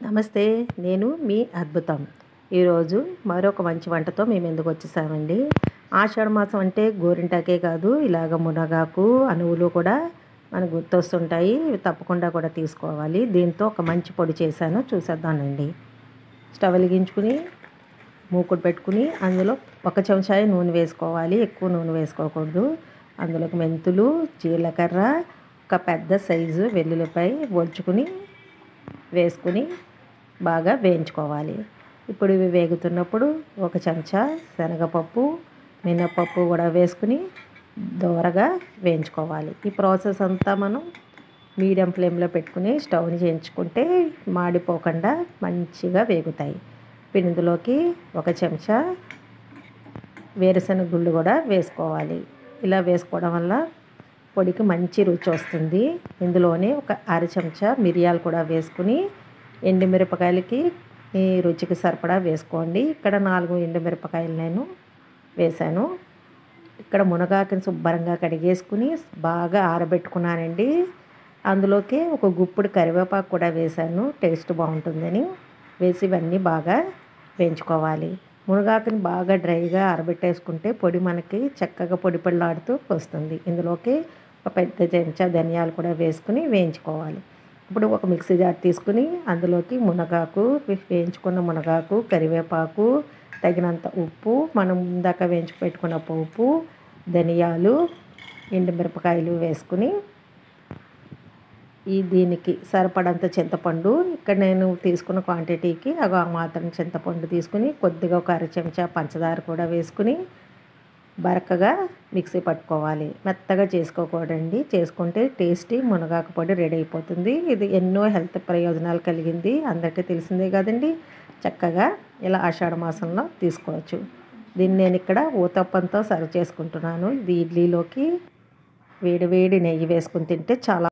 నమస్తే, నేను మీ అద్భుతం. ఈరోజు మరొక మంచి వంటతో మేము ఎందుకు వచ్చేసామండి. ఆషాఢ మాసం అంటే గోరింటాకే కాదు, ఇలాగ మునగాకు, అనువులు కూడా మనకు గుర్తొస్తుంటాయి. ఇవి తప్పకుండా కూడా తీసుకోవాలి. దీంతో ఒక మంచి పొడి చేశాను, చూసేద్దానండి. స్టవ్ వెలిగించుకుని మూకుడు పెట్టుకుని అందులో ఒక చెంచాయ నూనె వేసుకోవాలి. ఎక్కువ నూనె వేసుకోకూడదు. అందులోకి మెంతులు, జీలకర్ర, ఒక పెద్ద సైజు వెల్లుల్లిపాయ ఒలుచుకుని వేసుకుని బాగా వేయించుకోవాలి. ఇప్పుడు ఇవి వేగుతున్నప్పుడు ఒక చెంచా శనగపప్పు, మినపప్పు కూడా వేసుకుని దోరగా వేయించుకోవాలి. ఈ ప్రాసెస్ అంతా మనం మీడియం ఫ్లేమ్లో పెట్టుకుని స్టవ్ని చేయించుకుంటే మాడిపోకుండా మంచిగా వేగుతాయి. ఇప్పుడు ఇందులోకి ఒక చెంచా వేరుశనగ గుళ్ళు కూడా వేసుకోవాలి. ఇలా వేసుకోవడం వల్ల పొడికి మంచి రుచి వస్తుంది. ఇందులోనే ఒక అర చెంచా మిరియాలు కూడా వేసుకుని ఎండుమిరపకాయలకి ఈ రుచికి సరిపడా వేసుకోండి. ఇక్కడ 4 ఎండుమిరపకాయలు నేను వేశాను. ఇక్కడ మునగాకుని శుభ్రంగా కడిగేసుకుని బాగా ఆరబెట్టుకున్నానండి. అందులోకి ఒక గుప్పుడు కరివేపాకు కూడా వేశాను, టేస్ట్ బాగుంటుందని. వేసి ఇవన్నీ బాగా వేయించుకోవాలి. మునగాకుని బాగా డ్రైగా ఆరబెట్టేసుకుంటే పొడి మనకి చక్కగా పొడి పొడిలాడుతూ వస్తుంది. ఇందులోకి ఒక పెద్ద చెంచా ధనియాలు కూడా వేసుకుని వేయించుకోవాలి. ఇప్పుడు ఒక మిక్సీ జార్ తీసుకుని అందులోకి మునగాకు, వేయించుకున్న మునగాకు, కరివేపాకు, తగినంత ఉప్పు, మనం ఇందాక వేయించి పెట్టుకున్న పోపు, ధనియాలు, ఎండుమిరపకాయలు వేసుకుని దీనికి సరిపడంత చింతపండు, ఇక్కడ నేను తీసుకున్న క్వాంటిటీకి ఆ మాత్రం చింతపండు తీసుకుని కొద్దిగా ఒక అర చెంచా పంచదార కూడా వేసుకుని బరకగా మిక్సీ పట్టుకోవాలి. మెత్తగా చేసుకోకూడదండి. చేసుకుంటే టేస్టీ మునగాకు పొడి రెడీ అయిపోతుంది. ఇది ఎన్నో హెల్త్ ప్రయోజనాలు కలిగింది, అందరికీ తెలిసిందే కదండి. చక్కగా ఇలా ఆషాఢ మాసంలో తీసుకోవచ్చు. దీన్ని నేను ఇక్కడ ఊతప్పంతో సర్వ్ చేసుకుంటున్నాను. ఇది ఇడ్లీలోకి వేడి వేడి నెయ్యి వేసుకుని తింటే చాలా